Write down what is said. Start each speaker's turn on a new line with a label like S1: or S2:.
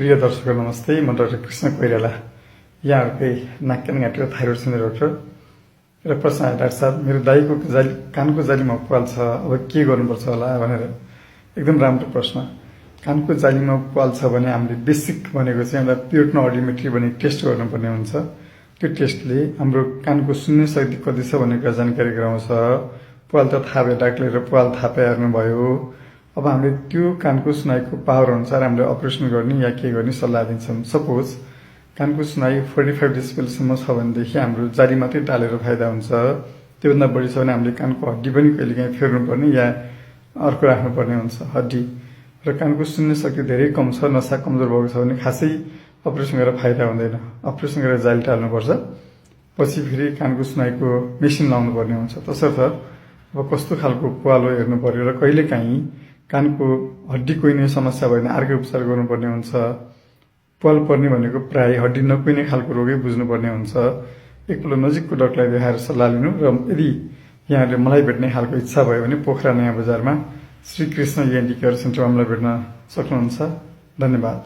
S1: प्रिय दर्शकहरू नमस्ते, म डाक्टर कृष्ण कोइराला, यहाँहरूकै नाक कान घाँटीको थाइरोइड सिन्ड्रोम डाक्टर। र प्रश्न आयो, डाक्टर साहब मेरो दाइको कानको जालीमा प्वाल छ, अब के गर्नुपर्छ होला भनेर। एकदम राम्रो प्रश्न। कानको जालीमा प्वाल छ भने हामीले बेसिक भनेको चाहिँ एउटा प्युरोटन अडियोमेट्री भन्ने टेस्ट गर्नुपर्ने हुन्छ। त्यो टेस्टले हाम्रो कानको सुन्ने शक्ति कति छ भन्ने कुरा जानकारी गराउँछ। प्वाल त थाहा भयो, डाक्टरले प्वाल थाहा पाइहाल्नुभयो। अब हामीले त्यो कानको सुनाइको पावर अनुसार हामीले अपरेसन गर्ने या के गर्ने सल्लाह दिन्छौँ। सपोज कानको सुनाइ 45 डेसिबलसम्म छ भनेदेखि हाम्रो जाली मात्रै टालेर फाइदा हुन्छ। त्योभन्दा बढी छ भने हामीले कानको हड्डी पनि कहिलेकाहीँ फेर्नुपर्ने या अर्को राख्नुपर्ने हुन्छ हड्डी। र कानको सुन्ने शक्ति धेरै कम छ, नसा कमजोर भएको छ भने खासै अपरेसन गरेर फाइदा हुँदैन। अपरेसन गरेर जाली टाल्नुपर्छ, पछि फेरि कानको सुनाइको मेसिन लाउनु पर्ने हुन्छ। तसर्थ अब कस्तो खालको प्वाल हो हेर्नु पर्यो र कहिलेकाहीँ कानको हड्डी कुहिने समस्या भयो भने अर्कै उपचार गर्नुपर्ने हुन्छ। प्वाल पर्ने भनेको प्राय हड्डी नकुहिने खालको रोगै बुझ्नुपर्ने हुन्छ। एकपल्ट नजिकको डाक्टरलाई देखाएर सल्लाह लिनु। र यदि यहाँहरूले मलाई भेट्ने खालको इच्छा भयो भने पोखरा नयाँ बजारमा श्री कृष्ण ENT केयर सेन्टरमा मलाई भेट्न सक्नुहुन्छ। धन्यवाद।